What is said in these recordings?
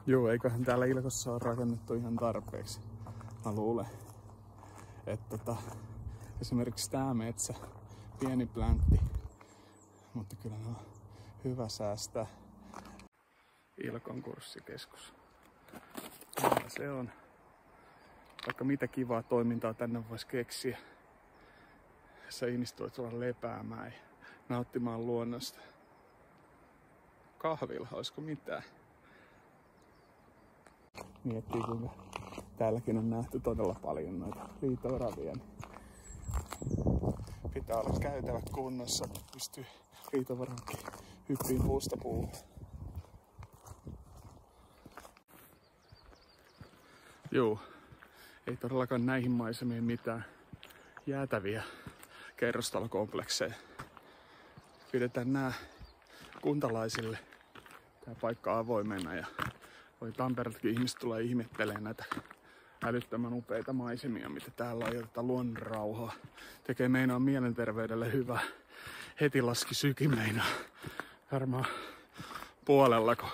Joo, eiköhän täällä Ilkossa ole rakennettu ihan tarpeeksi. Mä luulen, että esimerkiksi tää metsä, pieni pläntti, mutta kyllä on hyvä säästää. Ilkon kurssikeskus. Ja se on, vaikka mitä kivaa toimintaa tänne voisi keksiä. Sä ihmiset voit tulla lepäämään ja nauttimaan luonnosta. Kahvilla, olisiko mitään? Miettii, kuinka täälläkin on nähty todella paljon noita liito-oravia. Pitää olla käytävät kunnossa, pystyy liito-oravatkin hyppiin puusta puuhun. Joo, ei todellakaan näihin maisemiin mitään jäätäviä kerrostalokomplekseja. Pidetään nämä kuntalaisille tää paikka avoimena ja voi Tampereeltakin ihmiset tulee ihmettelemään näitä älyttömän upeita maisemia, mitä täällä on, ja tätä luonnonrauhaa. Tekee meinaa mielenterveydelle hyvä. Heti laski syki meinaa varmaan puolella, kun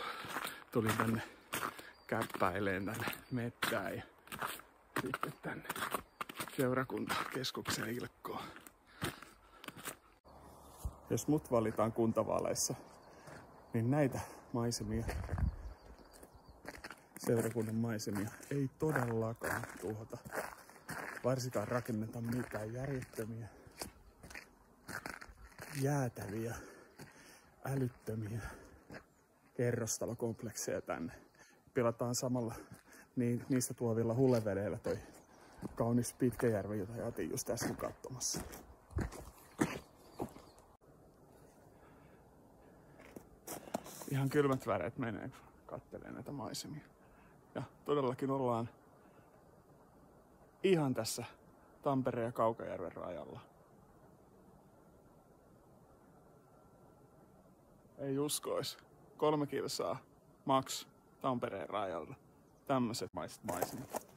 tulin tänne käppäileen tänne mettään ja sitten tänne seurakuntakeskukseen Ilkkoon. Jos mut valitaan kuntavaaleissa, niin näitä maisemia, seurakunnan maisemia, ei todellakaan tuhota. Varsinkaan rakenneta mitään järjettömiä, jäätäviä, älyttömiä kerrostalokomplekseja tänne. Pilataan samalla niistä tuovilla hulevedeillä toi kaunis Pitkäjärvi, jota jätin just äsken katsomassa. Ihan kylmät väreet menee, kun katselee näitä maisemia. Ja todellakin ollaan ihan tässä Tampereen ja Kaukajärven rajalla. Ei uskois. 3 kilsaa maks Tampereen rajalla. Tämmöiset maisemat.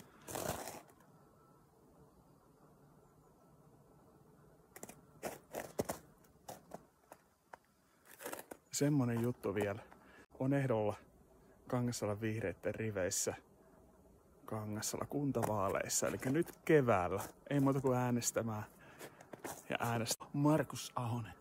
Semmonen juttu vielä. On ehdolla Kangassalan vihreitten riveissä Kangassalan kuntavaaleissa. Eli nyt keväällä. Ei muuta kuin äänestämään. Ja äänestää Markus Ahonen.